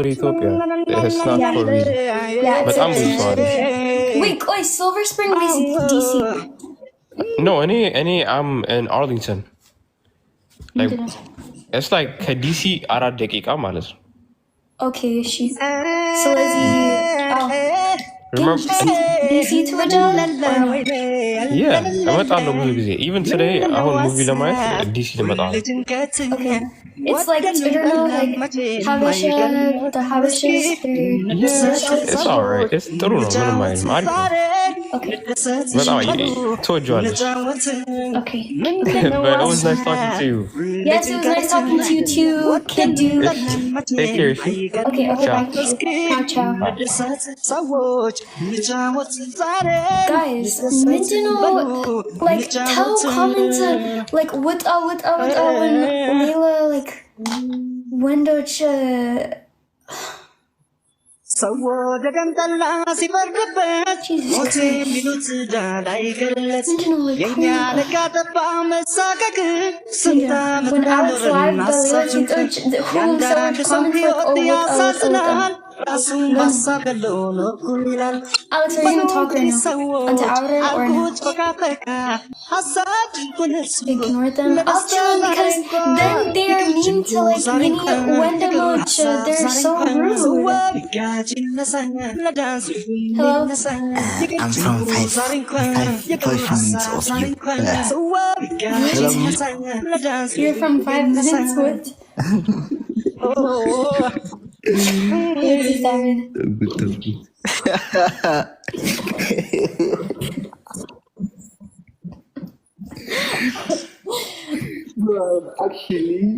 Ethiopia. It's not Yeah. for a reason. Yeah, But I'm it's sorry. Wait, Silver Spring is DC. No, I'm in Arlington. Like, it's like ከዲሲ 4 ደቂቃ ማለት ነው። Okay, she. ስለዚህ Remember? DC ትወዳለህ? Yeah, እመጣለሁ ብዙ ጊዜ. Even today አሁን ሙቪ ለማየት ዲሲ ልመጣ ነው። Okay. It's like, I don't know, like Habesha, the Habeshas. It's alright. It's ጥሩ ነው ምንም አይልም አሪፍ ነው። Okay. በጣም ትወጂዋለሽ። Okay. But it was nice talking to you. Yes, it was nice talking to you too, kid dude. Take care. Okay, Ciao. Ciao. Guys, like, tell comments, like, what when Layla, like, when don't you... Alex, are you gonna talk right now? Onto outer or no? Ignore them. I'll chill because then they are mean to like mini Wendamoch. They're so rude. Hello? I'm from five minutes of you. You're from 5 minutes? What? Bro, I'm actually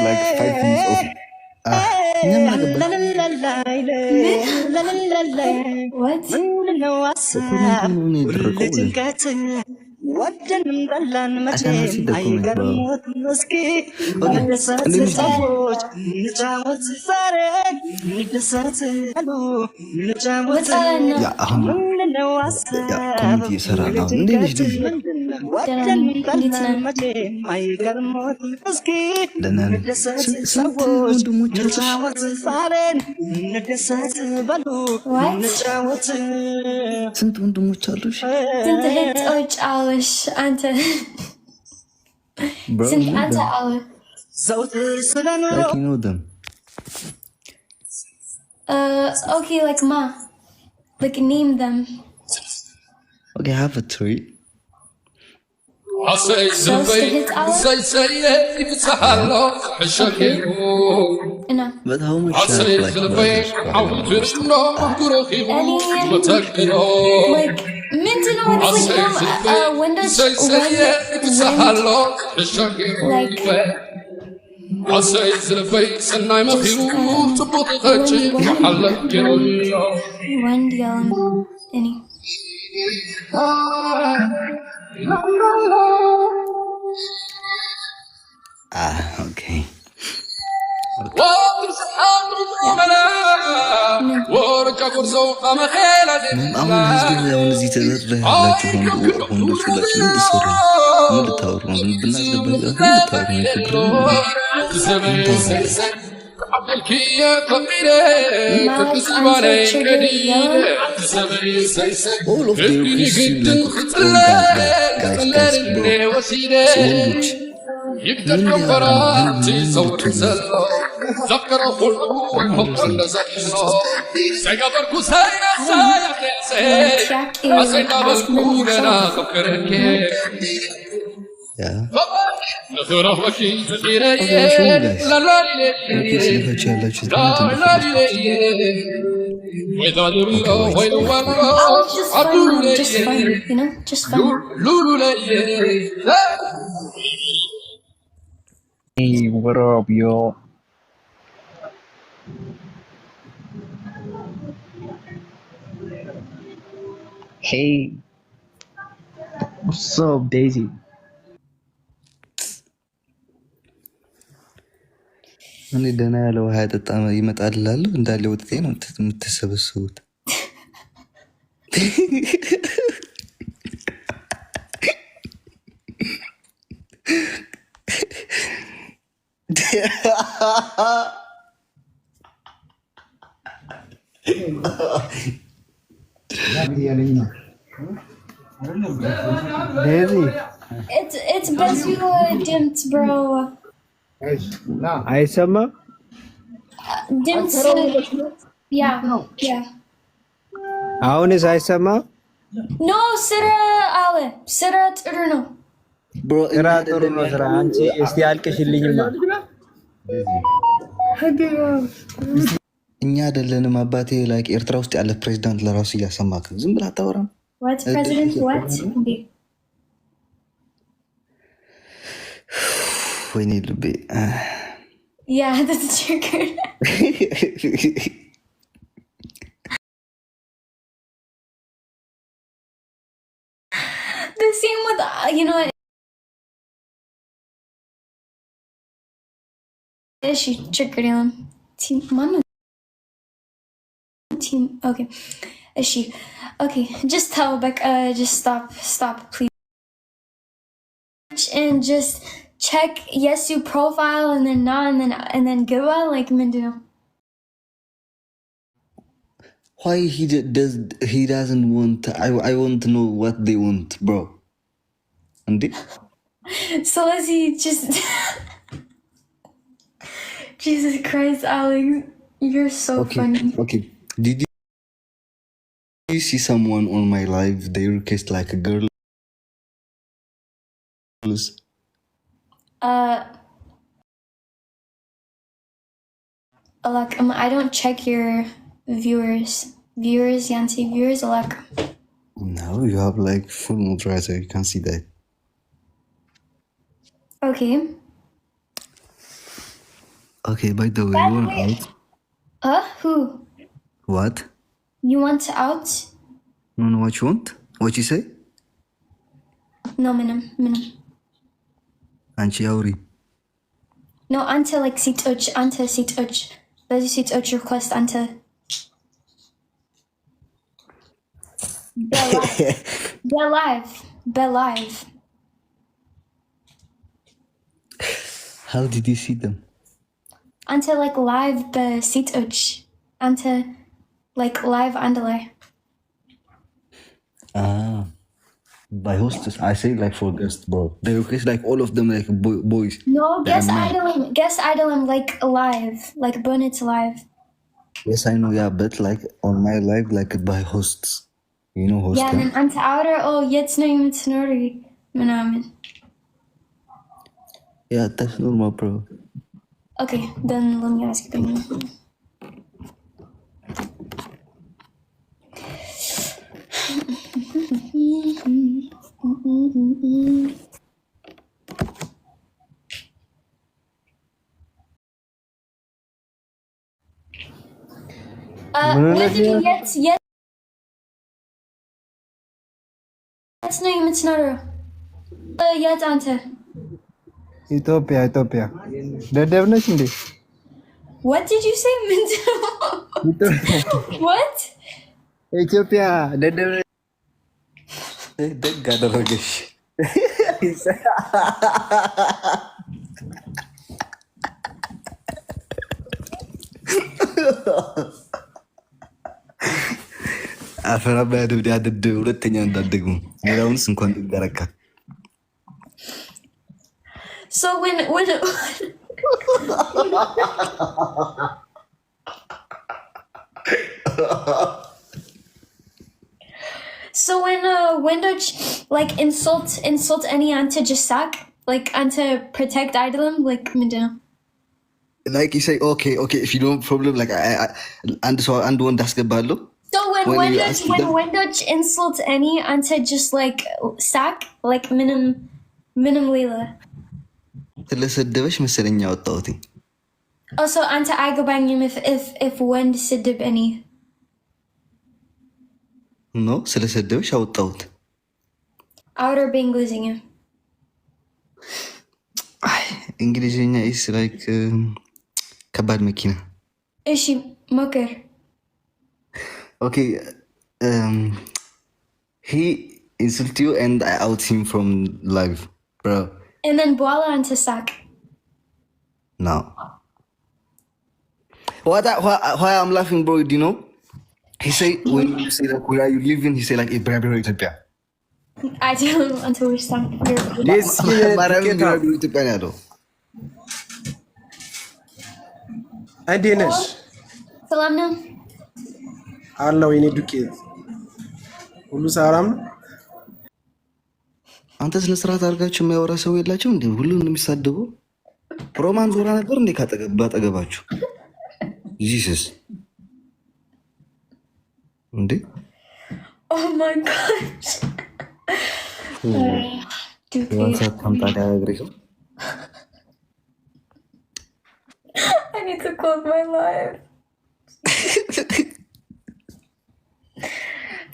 like 5 minutes of What? I cannot see the comment, community ይሰራል ነው እንዴ ልጅ ስንት ወንድሞች አሉሽ? ስንት እህቶች አሉሽ? አንተ ስንት አንተ አሉ? Like you know them. Okay, like ma. Like name them. Okay, I have a tweet. But how much like okay. አሁን እዚህ ተደረላችሁ ወንዶች ሁላችሁ ምን ልትሰሩ ነው? ምን ልታወሩ ነው? ብናስገባ all of their Christian guys, wondoች Hey, what up, y'all? Hey, what's up, Daisy? እኔ ደህና ያለ ውሃ ያጠጣ ይመጣልላሉ እንዳለ ወጥቴ ነው የምትሰበስቡት። It's በዚሁ ድምፅ bro. አይሰማም ድምፅ yeah. አሁንስ አይሰማም? No ስራ አለ ስራ ጥሩ ነው። ስራ ጥሩ ነው። ስራ አንቺ እስቲ አልቅሽልኝማ። እኛ አይደለንም አባቴ ላይ ኤርትራ ውስጥ ያለ ፕሬዚዳንት ለራሱ እያሰማክ ዝም ብለህ አታወራም? What president what? ወይኔ ልቤ። Yeah, that's true. The same with you know she triggered him. Team mano. Team okay. Is she okay, just tell Becca just stop please. And just check yes you profile and then not and then give up like Mindino. Why he doesn't want I want to know what they want, bro. And So is he just Jesus Christ, Alex, you're so funny. Okay. Did you see someone on my live? They request like a girl. Like I don't check your viewers, Yancy viewers. Like No, you have like full moderator. You can see that. okay. Okay. By the way, you want out? Who? What? You want out? No, what you want? What you say? No, minimum. Anchi Auri. No, ante like seat uch. Does you seat uch request ante? Be live. How did you see them? Ante like live be seat uch. Ante like live andale. By hostess, I say like for guests, bro. They request like all of them like boys. No, guest idolum like live, like Bonnet's live. Yes, I know, yeah, but like on my live, like by hosts. You know hosts. Yeah, and then ante outer, oh, jetzt no even snurry. Manamen. Yeah, that's normal, bro. Okay, then let me ask you. Jetzt no even snurry. Jetzt ante. ኢትዮጵያ ደደብ ነች እንዴ? What did you say? What? ኢትዮጵያ ደደብ ነች። ደግ አደረገሽ። አፈራ ባያድብድ ያድድ ሁለተኛ እንዳትደግሙ ሌላውንስ እንኳን ይደረካ። So when So when like insult any ante just sack like ante protect idolum like Mindana. Like you say okay if you don't problem like I and one አስገባለሁ. So when Wendoch insult any ante just like sack like minim Leila. ስለሰደበሽ መሰለኝ ያወጣሁት። Also ante አይገባኝም if Wend ስድብ any. No, ስለሰደበሽ አወጣሁት። outer በእንግሊዝኛ እንግሊዝኛ is like ከባድ መኪና። እሺ ሞክር። Okay, he insulted you and I out him from live, bro. And then በኋላ አንተ ሳቅ። No. why I'm laughing, bro, do you know? He say, when you say like, where are you living? He say like, Bira Ethiopia. I don't understand. This Bira Ethiopia ነው ያለው። እንዴት ነሽ? ሰላም ነው አለው የኔ ዱቄት ሁሉ ሰላም ነው። አንተ ስነ ስርዓት አድርጋችሁ የሚያወራ ሰው የላችሁ እንዴ? ሁሉን የሚሳደቡ ሮማን ዞራ ነበር እንዴ ካጠገባችሁ? ጂሰስ እንዴ! Oh my gosh. I need to close my live.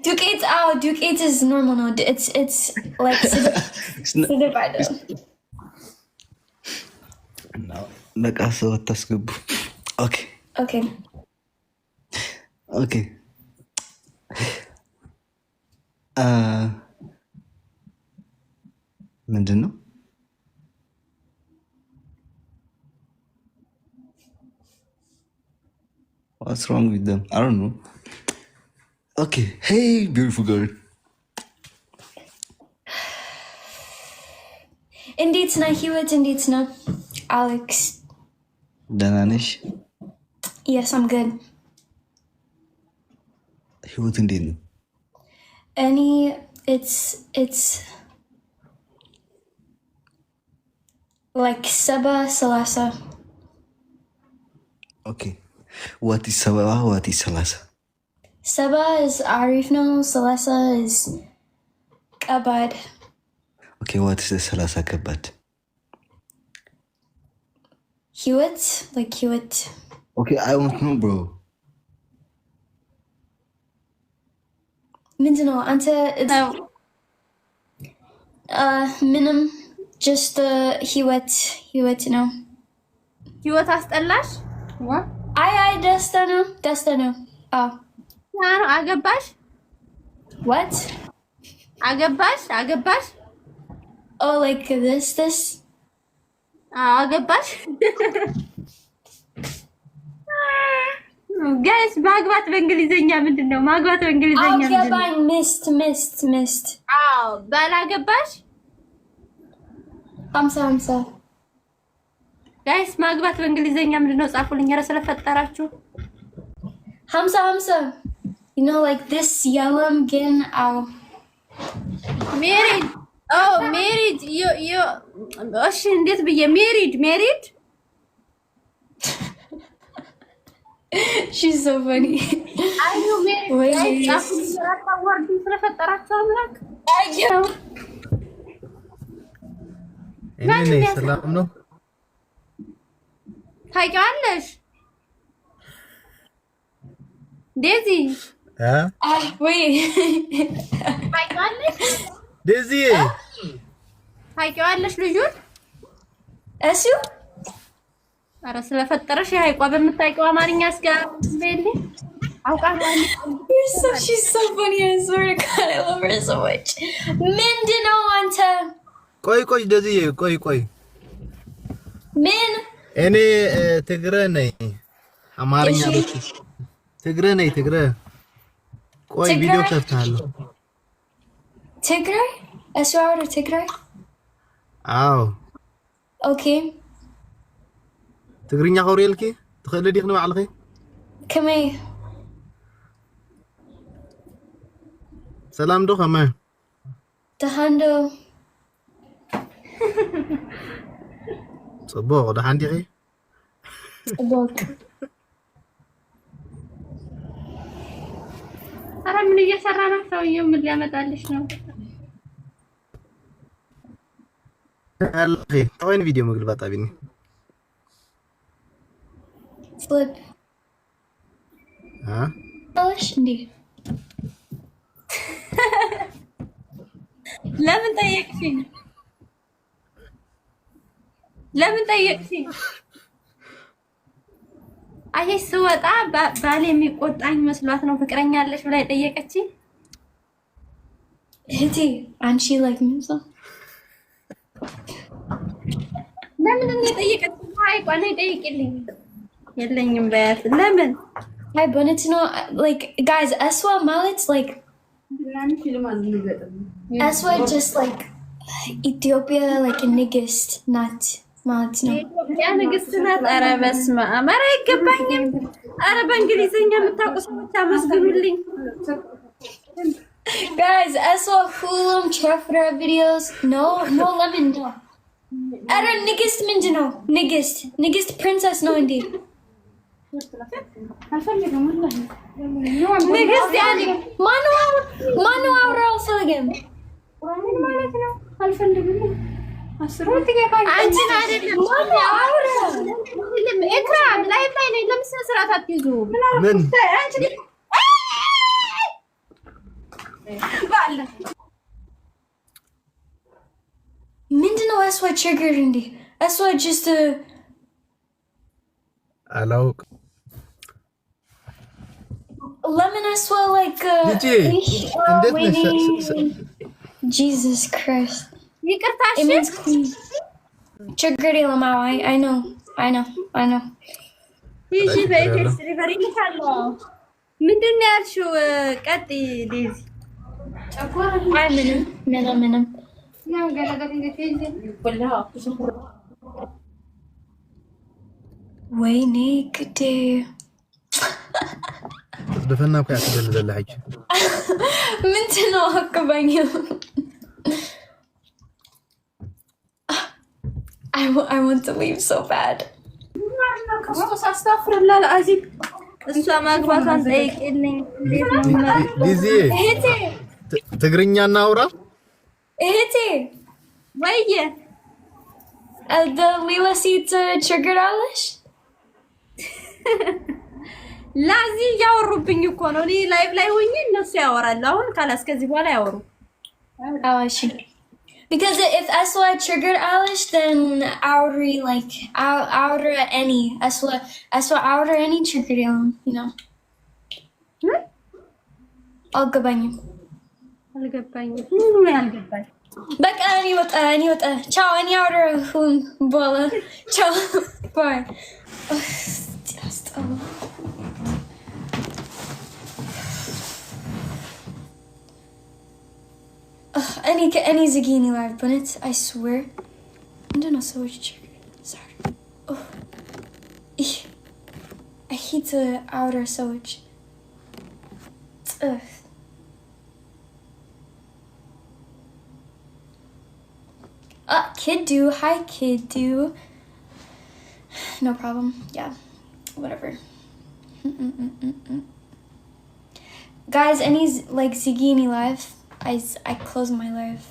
Duke 8 is normal now. It's like divided. No, nakaso tasgub. Okay. Okay. Okay. ምንድን ነው? What's wrong with them? I don't know. Okay. Hey, beautiful girl. እንዴት ነህ ህይወት? እንዴት ነህ አሌክስ? ደህና ነሽ? Yes, I'm good. ህይወት እንዴት ነው? It's like Saba Salasa. Okay. What is Saba? What is Salasa? Saba is Arif now, Salasa is Kabad. Okay, what is the Salasa Kabad? Hewitt, like Hewitt. Okay, I want to know, bro. Mindano, Ante, Minim, just Hewitt, you know. Hewitt አስጠላሽ? What? I Destano. Oh. ያው አገባሽ? What? አገባሽ? Oh, like this? አገባሽ? ጋይስ ማግባት በእንግሊዘኛ ምንድነው? ማግባት በእንግሊዘኛ ምንድነው? አገባኝ ሚስት። አዎ ባላገባሽ 50 ጋይስ ማግባት በእንግሊዘኛ ምንድነው? ጻፉልኝ ኧረ ስለፈጠራችሁ። 50 you know like this yellow again married married you እሺ እንዴት ብዬ married she's so funny I know married ጻፉልኝ ወርድ ስለፈጠራችሁ አምላክ አየው እኔ ሰላም ነው ታውቂዋለሽ ዴዚ wait ታውቂዋለሽ ዴዚ ታውቂዋለሽ ልጁን እሱ ኧረ ስለፈጠረሽ ያይቋ በምታውቂው አማርኛ አስገባልኝ አውቃለሁ she's so funny I swear to God I love her so much ምንድነው አንተ ቆይ ዴዚ ቆይ ምን እኔ ትግረ ነኝ አማርኛ ትግረ ቆይ ቪዲዮ ከፍታለሁ ትግራይ አስዋውር ትግራይ አዎ ኦኬ ትግርኛ ኸውሪልኪ ትኽእል ዲኽ ንባዕልኺ ከመይ ሰላም ዶ ከመይ ተሃንዶ ጽቡቕ ደሓን ዲኺ ጽቡቕ ኧረ ምን እየሰራ ነው ሰውዬው ምን ሊያመጣልሽ ነው አለኺ ተወይን ቪዲዮ ምግልባጣ ቢኒ flip አለሽ እንዴ ለምን ጠየቅሽኝ አየሽ ስወጣ ባል የሚቆጣኝ መስሏት ነው ፍቅረኛ አለሽ ብላ የጠየቀችኝ እህቴ አንቺ like ምን ሰው ለምን እንደጠየቀችኝ አይቋ ነው ጠይቅልኝ የለኝም በያት ለምን I wanted to know, like, guys, Eswa Malit's like Eswa just like Ethiopia, like a nigist, not Malit, no. ኢትዮጵያ ንግስት ናት። ኧረ በስመ አብ ኧረ አይገባኝም። ኧረ በእንግሊዝኛ የምታውቁ ሰዎች አመስግኑልኝ። Guys, Eswa Fulham Chefra videos. No, lemon, no. ኧረ nigist ምንድነው? Nigist princess ነው እንዴ? ንግስት ያኔ ማነው አውራ አልፈልግም ማለት ነው። አልፈልግም አንቺን አይደለም ማነው አውራ ኤክራም ላይፍ ላይ ነኝ። ለምን ስነ ስርዓት አትይዙ? ምን ምንድነው? አስዋ ችግር እንዴ? አስዋ just አላውቅም። lemon Eswa like ልጄ እንዴት ነሽ? Jesus Christ. ይቅርታሽ It means queen. ችግር የለም። I know. ይጂ በኢቴክስ ሪቨሪ ልካለሁ። ምንድን ነው ያልሽው? ቀጥይ ዴዚ። ምንም ወይኔ ግዴ ደፈና እኮ ያስደልዘልሃች ምንድነው? አቅበኝ I want to leave so bad. ክርስቶስ አስተፍርላል አዚብ እሷ ማግባቷን ጠይቅልኝ። ዲዚ እህቴ ትግርኛ እናውራ። እህቴ ወይዬ ሌላ ሴት ችግር አለሽ? ላዚ እያወሩብኝ እኮ ነው። እኔ ላይቭ ላይ ሆኜ እነሱ ያወራሉ። አሁን ካላስ ከዚህ በኋላ ያወሩ። እሺ because if Eswa triggered Alish, then Auri like Aura any Eswa Aura any triggered him, you know. አልገባኝም። ምን ያልገባኝ በቃ እኔ ወጣ ቻው። እኔ አውራ ሁን በኋላ ቻው ባይ any Zagini live, but it's I swear. I don't know so much. Sorry. Oh, I hate the outer so much. Kid do. Hi, Kid do. No problem. Yeah, whatever. Guys, any like Zagini live? I close my live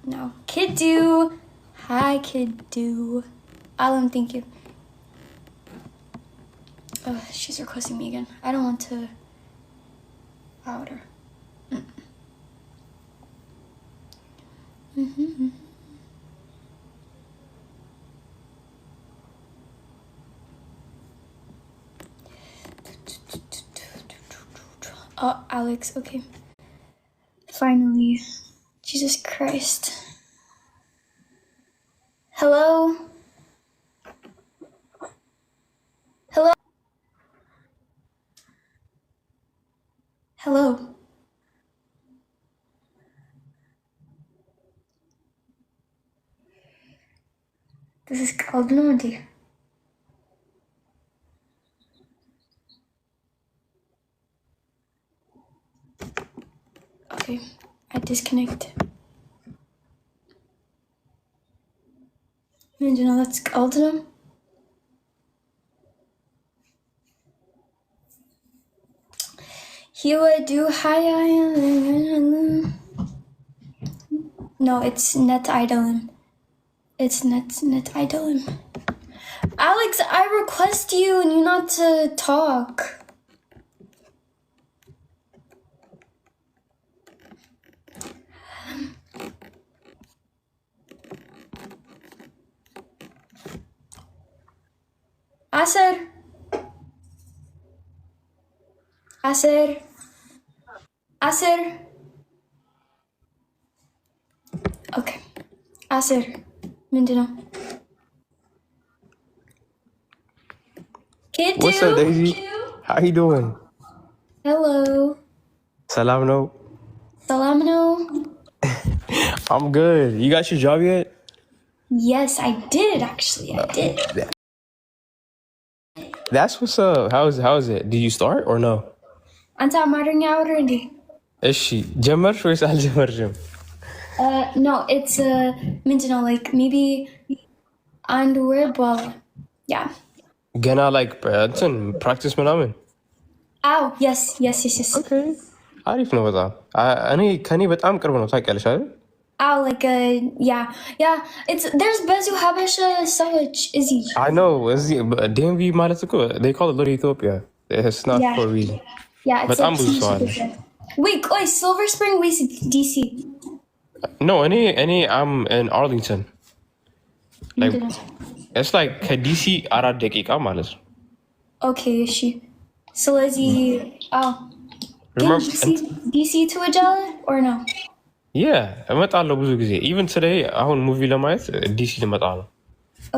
now. Kid do. Hi, Kid do. Alan, thank you. Oh, she's requesting me again. I don't want to out her. Oh, Alex, okay. Finally. Jesus Christ. Hello? Hello? Hello? This is called Nordy. Okay, I disconnect. And you know that's called them. He would do hi. No, it's net idolin. It's net idolin. Alex, I request you and you not to talk. Aser. Okay. Aser. ምንድነው? Kid do. What's up, Daisy? How you doing? Hello. Salam no. Salamno. I'm good. You got your job yet? Yes, I did actually. I did. That's what's up. How's it? Did you start or no? Anta amaring already. Is she Jammer or is Aljamarjam? No, it's Mindanao, like maybe underwear, but yeah. Gonna like practice ምናምን? Ow, yes. Okay. አሪፍ ነው በጣም እኔ ከኔ በጣም ቅርብ ነው ታውቂያለሽ አይደል? Ow, like yeah. It's there's Bezu Habesha Sawich Izzy. I know እዚህ DMV ማለት እኮ they call it Little Ethiopia. It's not Yeah. for a reason. Yeah, it's በጣም like ብዙ ሰው አለ። Wait, Silver Spring, we DC. No, I'm in Arlington. Like it's like ከዲሲ 4 ደቂቃ ማለት ነው። Okay, she. So Lizzie, Remember DC to Ajala or no? Yeah, እመጣለሁ ብዙ ጊዜ even today አሁን ሙቪ ለማየት ዲሲ ልመጣ ነው።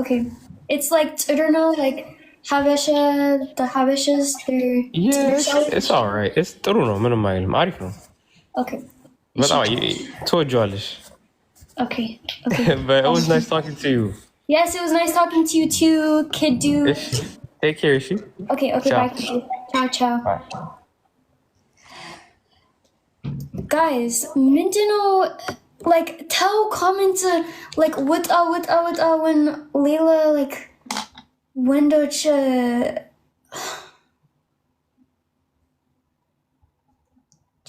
Okay. It's like, I don't know, like Habesha, the Habeshas, they're... Yeah, it's alright. It's ጥሩ ነው ምንም አይልም አሪፍ ነው። Okay. በጣም ትወጂዋለሽ። Okay. But it was nice talking to you. Yes, it was nice talking to you too, Kid Dude. Take care, Ishi. Okay, Ciao. bye, Kid Dude. Ciao. Bye. Guys, Mindino, like, comment, like, what when Layla, like, window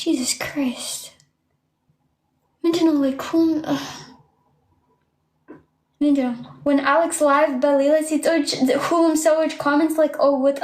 Jesus Christ. Mindino, like, Ninja, when Alex live, Balila sits, whom so much comments like, what.